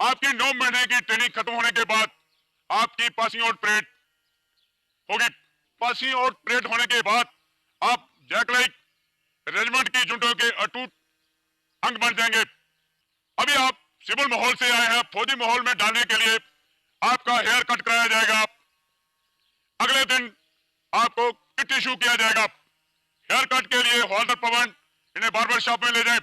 आपकी 9 महीने की ट्रेनिंग खत्म होने के बाद आपकी पासिंग आउट परेड होगी। पासिंग आउट परेड होने के बाद आप जैकलाइट रेजिमेंट की जुटों के अटूट अंग बन जाएंगे। अभी आप सिविल माहौल से आए हैं, फौजी माहौल में डालने के लिए आपका हेयर कट कराया जाएगा। अगले दिन आपको किट इशू किया जाएगा। हेयर कट के लिए हॉल्डर पवन इन्हें बार्बर शॉप में ले जाए।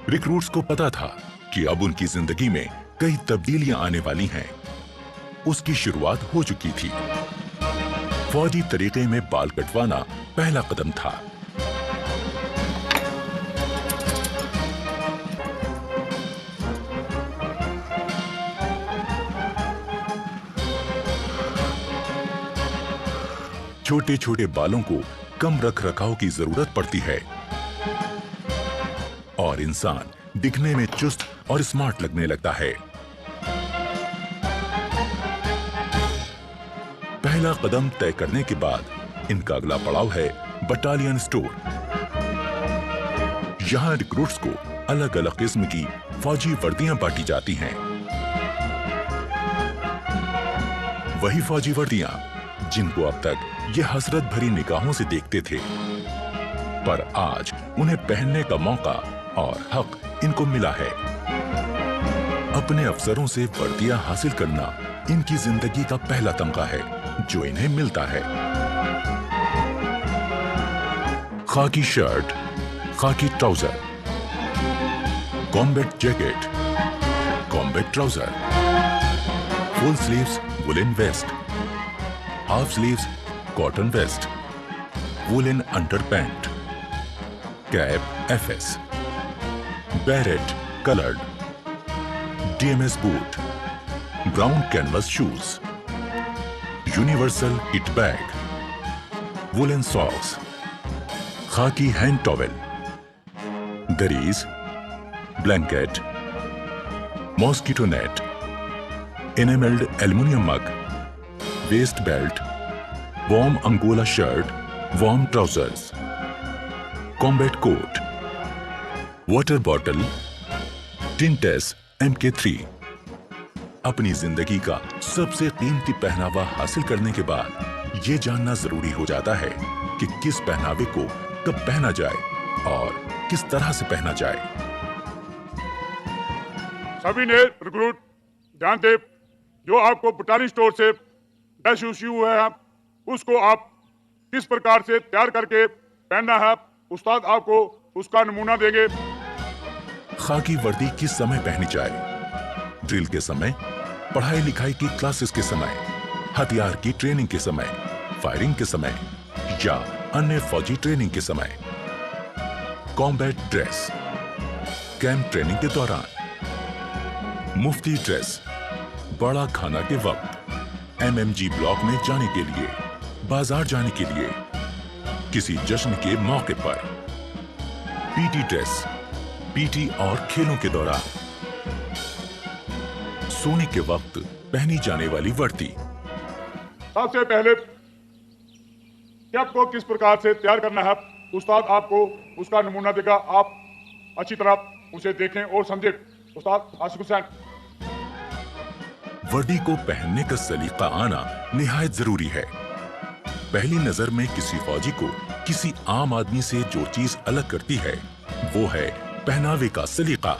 रिक्रूट्स को पता था कि अब उनकी जिंदगी में कई तब्दीलियां आने वाली हैं। उसकी शुरुआत हो चुकी थी। फौजी तरीके में बाल कटवाना पहला कदम था। छोटे छोटे बालों को कम रख रखाव की जरूरत पड़ती है और इंसान दिखने में चुस्त और स्मार्ट लगने लगता है। पहला कदम तय करने के बाद इनका अगला पड़ाव है बटालियन स्टोर। यहां रिक्रूट्स को अलग अलग किस्म की फौजी वर्दियां बांटी जाती हैं। वही फौजी वर्दियां जिनको अब तक ये हसरत भरी निगाहों से देखते थे, पर आज उन्हें पहनने का मौका और हक इनको मिला है। अपने अफसरों से वर्दियां हासिल करना इनकी जिंदगी का पहला तमगा है जो इन्हें मिलता है। खाकी शर्ट, खाकी trouser, combat jacket, combat trouser, full sleeves woollen vest, half sleeves cotton vest, woollen underpant, cap FS, beret coloured, DMS boot, brown canvas shoes, universal kit bag, woollen socks, खाकी हैंड टॉवेल, दरीज, blanket, mosquito net, enamelled aluminium mug, waist belt, warm Angola shirt, warm trousers, combat coat, water bottle, टिंटेस MK3। अपनी जिंदगी का सबसे कीमती पहनावा हासिल करने के बाद ये जानना जरूरी हो जाता है कि किस पहनावे को कब पहना जाए और किस तरह से पहना जाए। सभी ने रिक्रूट ध्यान दे, जो आपको बटालियन स्टोर से ड्रेस इश्यू हुआ है उसको आप किस प्रकार से तैयार करके पहनना है, उस्ताद आपको उसका नमूना देंगे। खाकी वर्दी किस समय पहनी जाए? ड्रिल के समय, पढ़ाई लिखाई की क्लासेस के समय, हथियार की ट्रेनिंग के समय, फायरिंग के समय या अन्य फौजी ट्रेनिंग के समय। कॉम्बैट ड्रेस, कैंप ट्रेनिंग के दौरान। मुफ्ती ड्रेस, बड़ा खाना के वक्त, MMG ब्लॉक में जाने के लिए, बाजार जाने के लिए, किसी जश्न के मौके पर। पीटी ड्रेस, पीटी और खेलों के दौरान। सोने के वक्त पहनी जाने वाली वर्दी। सबसे पहले कैप को किस प्रकार से तैयार करना है, उस्ताद आपको उसका नमूना देगा। आप अच्छी तरह उसे देखें और समझें। उस्ताद आसिफ हुसैन। वर्दी को पहनने का सलीका आना निहायत जरूरी है। पहली नजर में किसी फौजी को किसी आम आदमी से जो चीज अलग करती है वो है पहनावे का सलीका।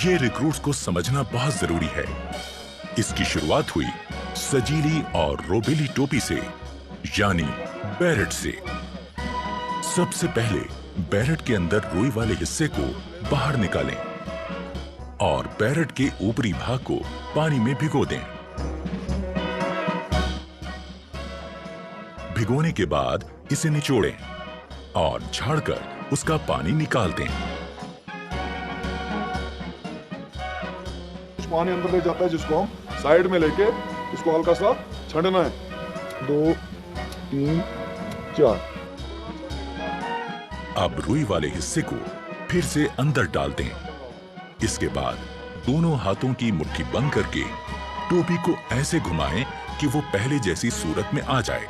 ये रिक्रूट्स को समझना बहुत जरूरी है। इसकी शुरुआत हुई सजीली और रोबेली टोपी से, यानी बैरेट से। सबसे पहले बैरेट के अंदर रुई वाले हिस्से को बाहर निकालें और बैरेट के ऊपरी भाग को पानी में भिगो दें। भिगोने के बाद इसे निचोड़ें और झाड़कर उसका पानी निकाल दें। पानी अंदर ले जाता है जिसको हम साइड में लेके इसको हल्का सा छानना है। 2 3 4। अब रुई वाले हिस्से को फिर से अंदर डाल दें। इसके बाद दोनों हाथों की मुट्ठी बंद करके टोपी को ऐसे घुमाएं कि वो पहले जैसी सूरत में आ जाए।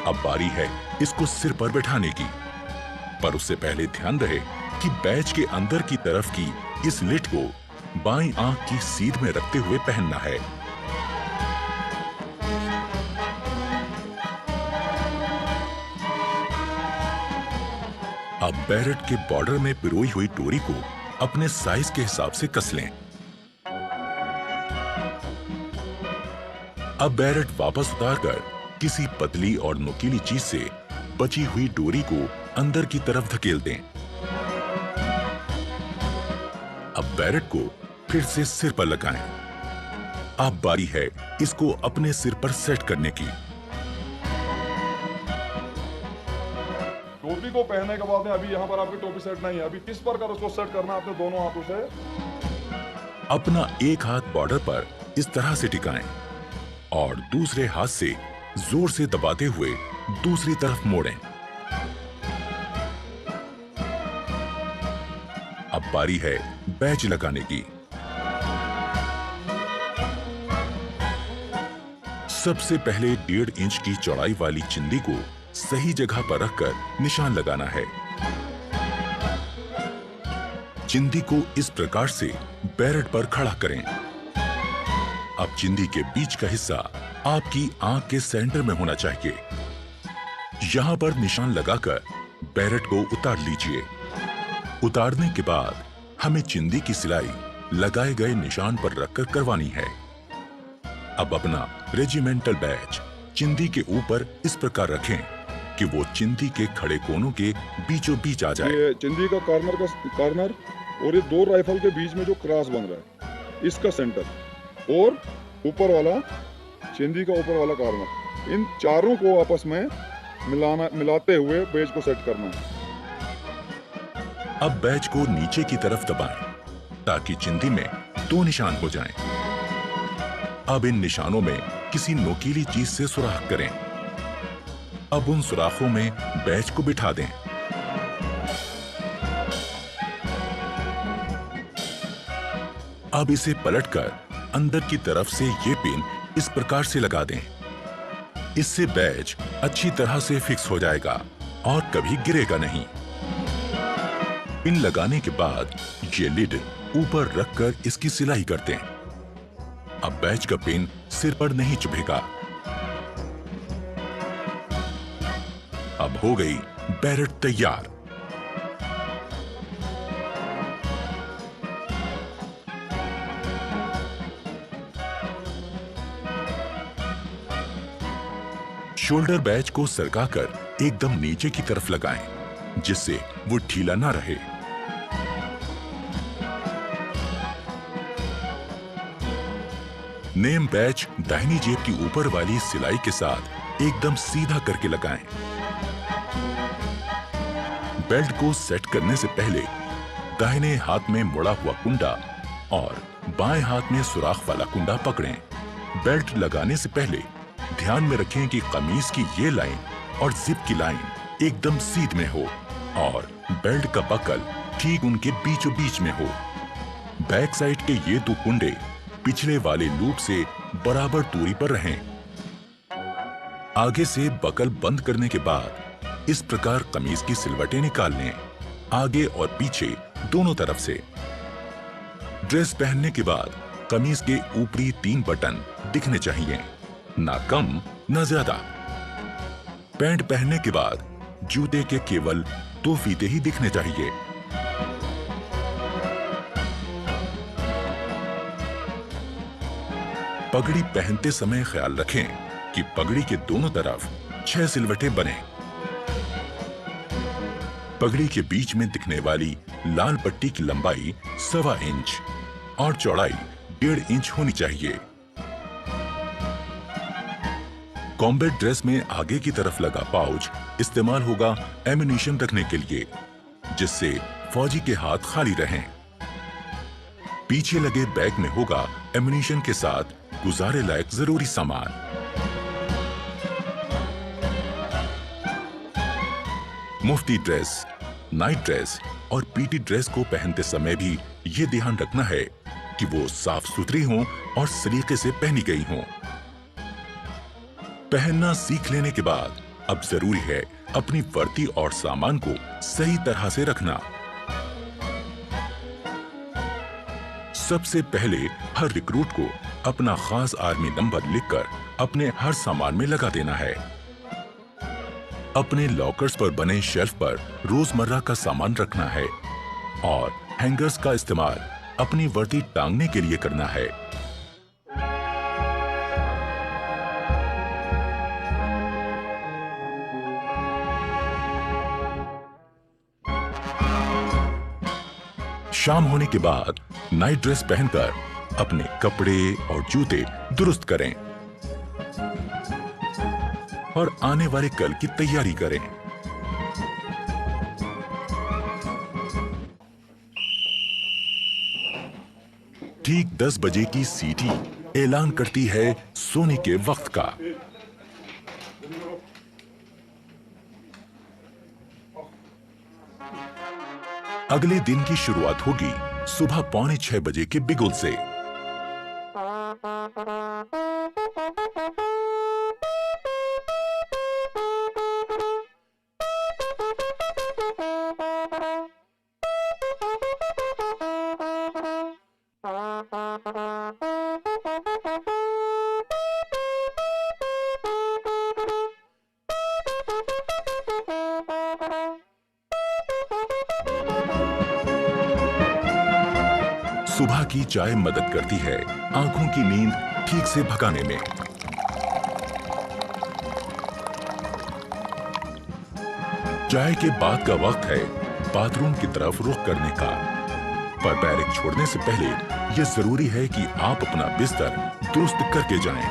अब बारी है इसको सिर पर बैठाने की, पर उससे पहले ध्यान रहे कि बैच के अंदर की तरफ की इस लिट को बाईं आंख की सीध में रखते हुए पहनना है। अब बैरेट के बॉर्डर में पिरोई हुई डोरी को अपने साइज के हिसाब से कस लें। अब बैरेट वापस उतारकर किसी पतली और नुकीली चीज से बची हुई डोरी को अंदर की तरफ धकेल दें। अब बैरेट को फिर से सिर पर लगाएं। अब बारी है इसको अपने सिर पर सेट करने की। टोपी को पहनने के बाद में अभी यहाँ पर आपकी टोपी सेट नहीं है, अभी किस प्रकार उसको सेट करना है आपने दोनों हाथों से। अपना एक हाथ बॉर्डर पर इस तरह से टिकाएं और दूसरे हाथ से जोर से दबाते हुए दूसरी तरफ मोड़ें। अब बारी है बैच लगाने की। सबसे पहले 1.5 इंच की चौड़ाई वाली चिंदी को सही जगह पर रखकर निशान लगाना है। चिंदी को इस प्रकार से बैरेट पर खड़ा करें। अब चिंदी के बीच का हिस्सा आपकी आंख के सेंटर में होना चाहिए। यहां पर निशान लगाकर बैरेट को उतार लीजिए। उतारने के बाद हमें चिंदी की सिलाई लगाए गए निशान पर रखकर करवानी है। अब अपना रेजिमेंटल बैच चिंदी के ऊपर इस प्रकार रखें कि वो चिंदी के खड़े कोनों के बीचों बीच आ जाए। ये चिंदी का कॉर्नर और ये दो राइफल के बीच में जो क्रॉस बन रहा है इसका सेंटर और ऊपर वाला चिंदी का ऊपर वाला कॉर्नर, इन चारों को आपस में मिलाते हुए बैच को सेट करना है। अब बैच को नीचे की तरफ दबाएं ताकि चिंदी में 2 निशान हो जाएं। अब इन निशानों में किसी नोकीली चीज से सुराख करें। अब उन सुराखों में बैच को बिठा दें। अब इसे पलटकर अंदर की तरफ से ये पिन इस प्रकार से लगा दें। इससे बैच अच्छी तरह से फिक्स हो जाएगा और कभी गिरेगा नहीं। पिन लगाने के बाद ये लिड ऊपर रखकर इसकी सिलाई करते हैं। अब बैच का पिन सिर पर नहीं चुभेगा। अब हो गई बैरेट तैयार। शोल्डर बैच को सरकाकर एकदम नीचे की तरफ लगाएं, जिससे वो ढीला ना रहे। नेम बैच दाहिनी जेब की ऊपर वाली सिलाई के साथ एकदम सीधा करके लगाएं। बेल्ट को सेट करने से पहले दाहिने हाथ में मुड़ा हुआ कुंडा और बाएं हाथ में सुराख वाला कुंडा पकड़ें। बेल्ट लगाने से पहले ध्यान में रखें कि कमीज की ये लाइन और जिप की लाइन एकदम सीध में हो और बेल्ट का बकल ठीक उनके बीचों बीच में हो। बैक साइड के ये 2 कुंडे पिछले वाले लूप से बराबर दूरी पर रहें। आगे से बकल बंद करने के बाद इस प्रकार कमीज की सिलवटें निकाल लें, आगे और पीछे दोनों तरफ से। ड्रेस पहनने के बाद कमीज के ऊपरी 3 बटन दिखने चाहिए, ना कम ना ज्यादा। पैंट पहनने के बाद जूते के केवल 2 फीते ही दिखने चाहिए। पगड़ी पहनते समय ख्याल रखें कि पगड़ी के दोनों तरफ 6 सिलवटें बने। पगड़ी के बीच में दिखने वाली लाल पट्टी की लंबाई 1.25 इंच और चौड़ाई 1.5 इंच होनी चाहिए। कॉम्बैट ड्रेस में आगे की तरफ लगा पाउच इस्तेमाल होगा एम्यूनिशन रखने के लिए, जिससे फौजी के हाथ खाली रहें। पीछे लगे बैग में होगा एम्यूनिशन के साथ गुजारे लायक जरूरी सामान। मुफ्ती ड्रेस, नाइट ड्रेस और पीटी ड्रेस को पहनते समय भी ये ध्यान रखना है कि वो साफ सुथरी हों और सलीके से पहनी गई हों। पहनना सीख लेने के बाद अब जरूरी है अपनी वर्दी और सामान को सही तरह से रखना। सबसे पहले हर रिक्रूट को अपना खास आर्मी नंबर लिखकर अपने हर सामान में लगा देना है। अपने लॉकर्स पर बने शेल्फ पर रोजमर्रा का सामान रखना है और हैंगर्स का इस्तेमाल अपनी वर्दी टांगने के लिए करना है। शाम होने के बाद नाइट ड्रेस पहनकर अपने कपड़े और जूते दुरुस्त करें और आने वाले कल की तैयारी करें। ठीक 10 बजे की सीटी ऐलान करती है सोने के वक्त का। अगले दिन की शुरुआत होगी सुबह 5:45 बजे के बिगुल से। सुबह की चाय मदद करती है आंखों की नींद ठीक से भगाने में। चाय के बाद का वक्त है बाथरूम की तरफ रुख करने का, पर बैरक छोड़ने से पहले यह जरूरी है कि आप अपना बिस्तर दुरुस्त करके जाएं।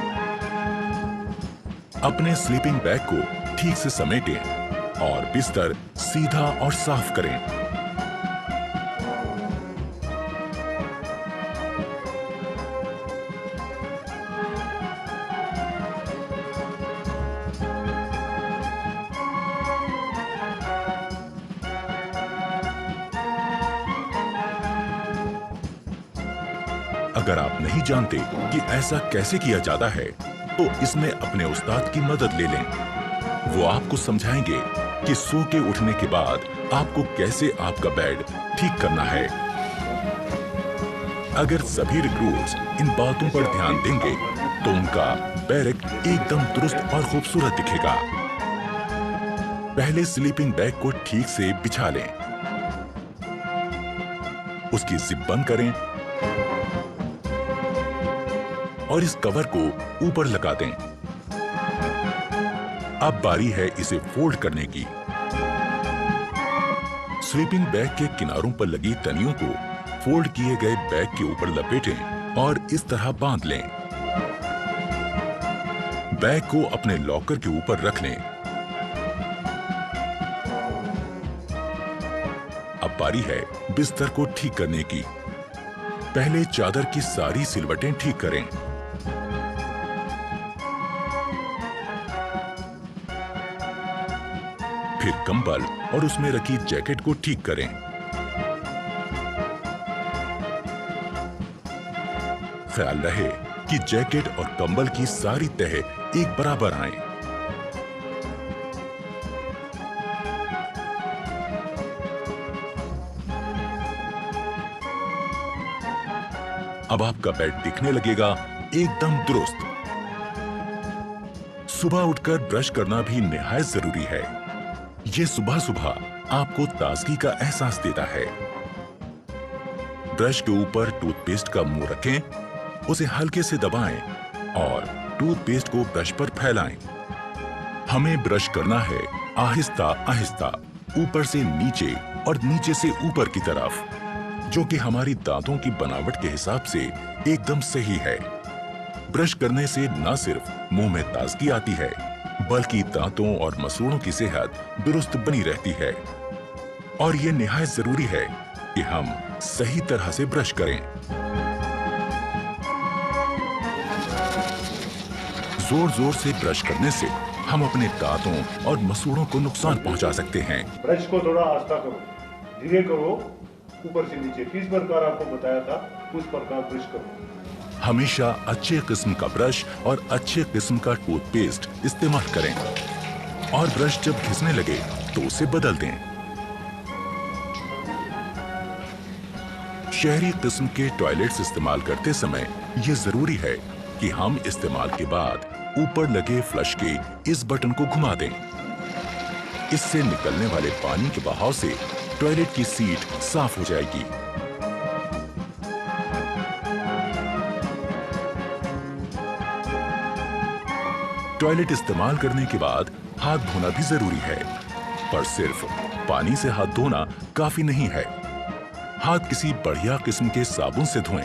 अपने स्लीपिंग बैग को ठीक से समेटें और बिस्तर सीधा और साफ करें। अगर आप नहीं जानते कि ऐसा कैसे किया जाता है तो इसमें अपने उस्ताद की मदद ले लें। वो आपको समझाएंगे कि सो के उठने के बाद आपको कैसे आपका बेड ठीक करना है। अगर सभी रिक्रूट्स इन बातों पर ध्यान देंगे तो उनका बैरक एकदम दुरुस्त और खूबसूरत दिखेगा। पहले स्लीपिंग बैग को ठीक से बिछा लें, उसकी जिप बंद करें और इस कवर को ऊपर लगा दें। अब बारी है इसे फोल्ड करने की। स्लीपिंग बैग के किनारों पर लगी तनियों को फोल्ड किए गए बैग के ऊपर लपेटें और इस तरह बांध लें। बैग को अपने लॉकर के ऊपर रख लें। अब बारी है बिस्तर को ठीक करने की। पहले चादर की सारी सिलवटें ठीक करें। फिर कंबल और उसमें रखी जैकेट को ठीक करें। ख्याल रहे कि जैकेट और कंबल की सारी तह एक बराबर आए। अब आपका बेड दिखने लगेगा एकदम दुरुस्त। सुबह उठकर ब्रश करना भी निहायत जरूरी है। ये सुबह सुबह आपको ताजगी का एहसास देता है। ब्रश के ऊपर टूथपेस्ट का मुंह रखें, उसे हल्के से दबाएं और टूथपेस्ट को ब्रश पर फैलाएं। हमें ब्रश करना है आहिस्ता आहिस्ता, ऊपर से नीचे और नीचे से ऊपर की तरफ, जो कि हमारी दांतों की बनावट के हिसाब से एकदम सही है। ब्रश करने से न सिर्फ मुंह में ताजगी आती है बल्कि दांतों और मसूड़ों की सेहत दुरुस्त बनी रहती है। और ये निहायत जरूरी है कि हम सही तरह से ब्रश करें। जोर जोर से ब्रश करने से हम अपने दांतों और मसूड़ों को नुकसान पहुंचा सकते हैं। ब्रश को थोड़ा आस्था करो। धीरे करो, ऊपर से नीचे, किस प्रकार आपको बताया था उस प्रकार ब्रश करो। हमेशा अच्छे किस्म का ब्रश और अच्छे किस्म का टूथपेस्ट इस्तेमाल करें और ब्रश जब घिसने लगे तो उसे बदल दें। शहरी किस्म के टॉयलेट्स इस्तेमाल करते समय यह जरूरी है कि हम इस्तेमाल के बाद ऊपर लगे फ्लश के इस बटन को घुमा दें। इससे निकलने वाले पानी के बहाव से टॉयलेट की सीट साफ हो जाएगी। टॉयलेट इस्तेमाल करने के बाद हाथ धोना भी जरूरी है, पर सिर्फ पानी से हाथ धोना काफी नहीं है। हाथ किसी बढ़िया किस्म के साबुन से धोएं,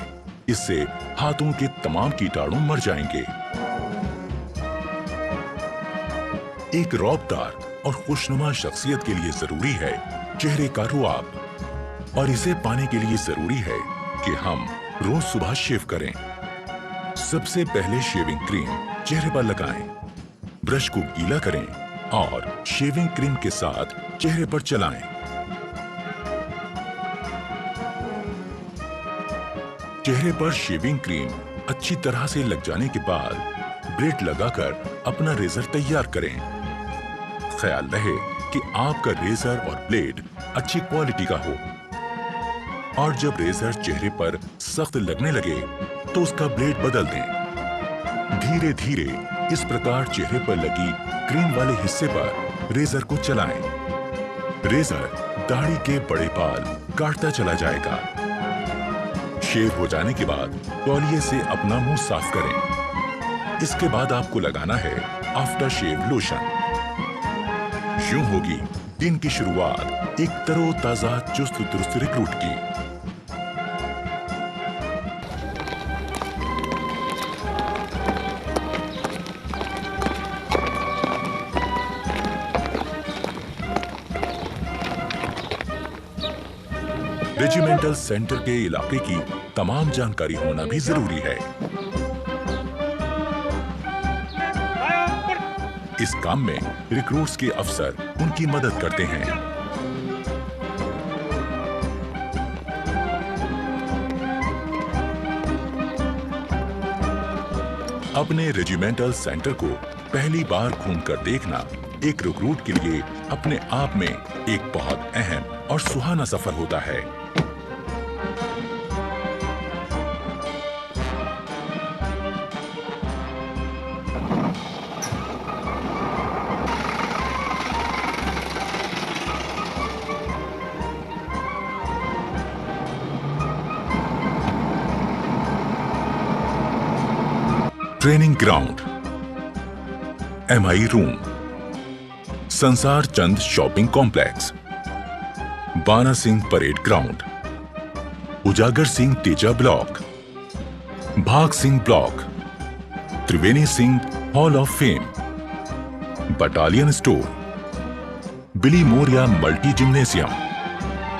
इससे हाथों के तमाम कीटाणु मर जाएंगे। एक रौबदार और खुशनुमा शख्सियत के लिए जरूरी है चेहरे का रुआब, और इसे पाने के लिए जरूरी है कि हम रोज सुबह शेव करें। सबसे पहले शेविंग क्रीम चेहरे पर लगाएं, ब्रश को गीला करें और शेविंग क्रीम के साथ चेहरे पर चलाएं। चेहरे पर शेविंग क्रीम अच्छी तरह से लग जाने के बाद ब्लेड लगाकर अपना रेजर तैयार करें। ख्याल रहे कि आपका रेजर और ब्लेड अच्छी क्वालिटी का हो, और जब रेजर चेहरे पर सख्त लगने लगे तो उसका ब्लेड बदल दें। धीरे धीरे इस प्रकार चेहरे पर लगी क्रीम वाले हिस्से पर रेजर को चलाएं। रेजर दाढ़ी के बड़े बाल काटता चला जाएगा। शेव हो जाने के बाद तौलिए से अपना मुंह साफ करें। इसके बाद आपको लगाना है आफ्टर शेव लोशन। यूं होगी दिन की शुरुआत एक तरोताजा चुस्त दुरुस्त रिक्रूट की। रेजिमेंटल सेंटर के इलाके की तमाम जानकारी होना भी जरूरी है। इस काम में रिक्रूट्स के अफसर उनकी मदद करते हैं। अपने रेजिमेंटल सेंटर को पहली बार घूमकर देखना एक रिक्रूट के लिए अपने आप में एक बहुत अहम और सुहाना सफर होता है। ट्रेनिंग ग्राउंड, MI रूम, संसार चंद शॉपिंग कॉम्प्लेक्स, बाना सिंह परेड ग्राउंड, उजागर Singh Teja block, Bhag Singh block, Triveni Singh hall of fame, battalion store, Billimoria multi gymnasium,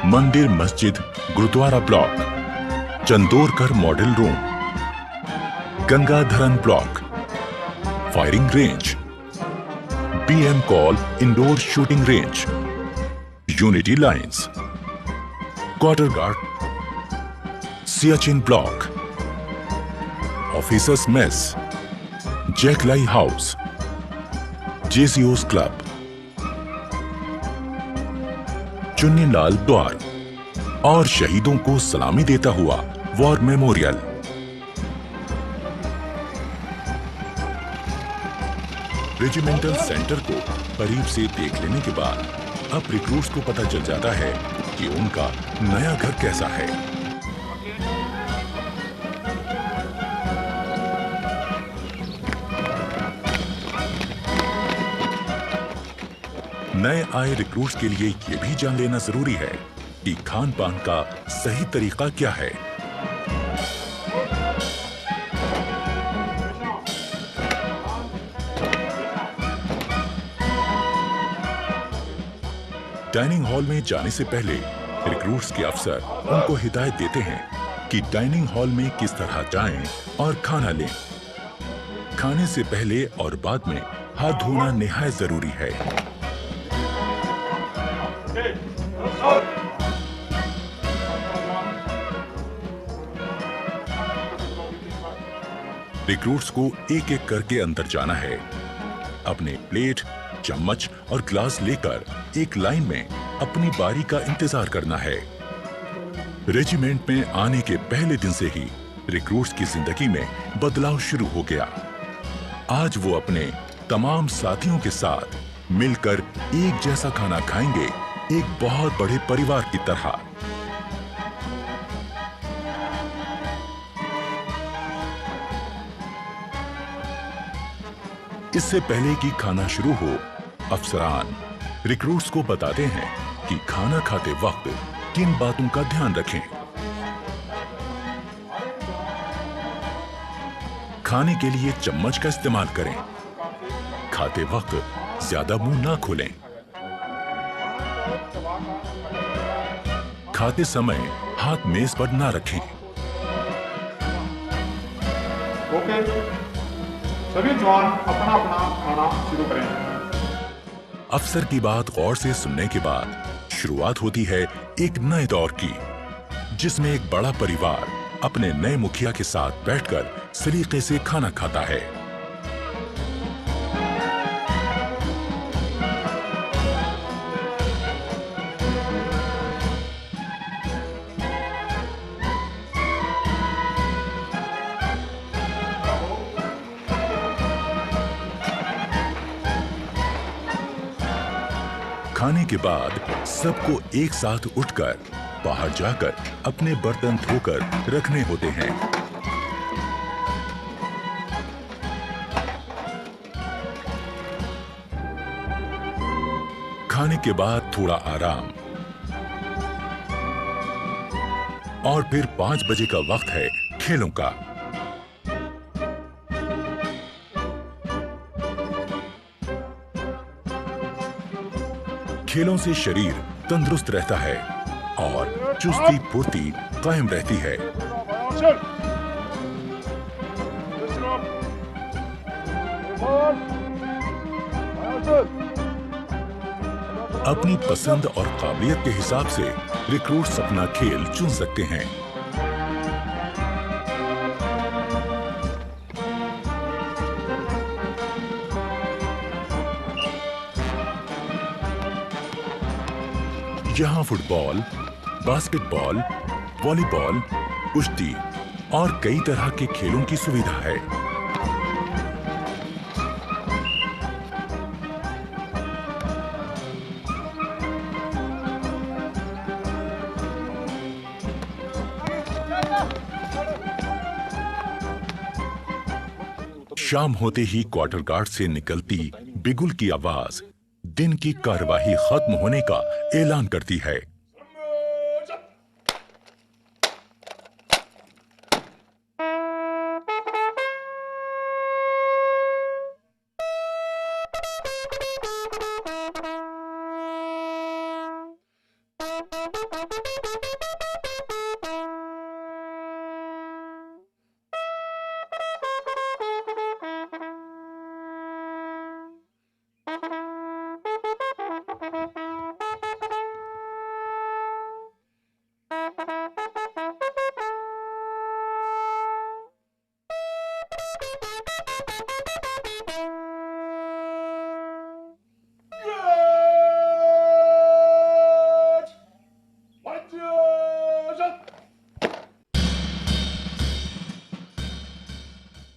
मंदिर मस्जिद गुरुद्वारा block, Chandorkar model room, Gangadharan block, firing range, BM Kaul indoor shooting range, unity lines, quarter guard, Siachen block, officers mess, जैकलाई house, JCO's club, Chunnilal द्वार और शहीदों को सलामी देता हुआ वॉर मेमोरियल। रेजिमेंटल सेंटर को करीब से देख लेने के बाद अब रिक्रूट्स को पता चल जाता है कि उनका नया घर कैसा है। नए आए रिक्रूट्स के लिए यह भी जान लेना जरूरी है कि खान पान का सही तरीका क्या है। डाइनिंग हॉल में जाने से पहले रिक्रूट्स के अफसर उनको हिदायत देते हैं कि डाइनिंग हॉल में किस तरह जाएं और खाना लें। खाने से पहले और बाद में हाथ धोना निहायत जरूरी है। रिक्रूट्स को एक एक करके अंदर जाना है। अपने प्लेट, चम्मच और ग्लास लेकर एक लाइन में अपनी बारी का इंतजार करना है। रेजिमेंट में आने के पहले दिन से ही रिक्रूट्स की जिंदगी में बदलाव शुरू हो गया। आज वो अपने तमाम साथियों के साथ मिलकर एक जैसा खाना खाएंगे, एक बहुत बड़े परिवार की तरह। इससे पहले कि खाना शुरू हो, अफसरान रिक्रूट्स को बताते हैं कि खाना खाते वक्त किन बातों का ध्यान रखें। खाने के लिए चम्मच का इस्तेमाल करें। खाते वक्त ज्यादा मुंह ना खोलें। खाते समय हाथ मेज पर ना रखें। ओके, सभी जवान अपना अपना खाना शुरू करें। अफसर की बात गौर से सुनने के बाद शुरुआत होती है एक नए दौर की, जिसमें एक बड़ा परिवार अपने नए मुखिया के साथ बैठकर सलीके से खाना खाता है। खाने के बाद सबको एक साथ उठकर बाहर जाकर अपने बर्तन धोकर रखने होते हैं। खाने के बाद थोड़ा आराम और फिर 5 बजे का वक्त है खेलों का। खेलों से शरीर तंदुरुस्त रहता है और चुस्ती फुर्ती कायम रहती है। अपनी पसंद और काबिलियत के हिसाब से रिक्रूट्स अपना खेल चुन सकते हैं। यहाँ फुटबॉल, बास्केटबॉल, वॉलीबॉल, कुश्ती और कई तरह के खेलों की सुविधा है। शाम होते ही क्वार्टर गार्ड से निकलती बिगुल की आवाज दिन की कार्यवाही खत्म होने का ऐलान करती है।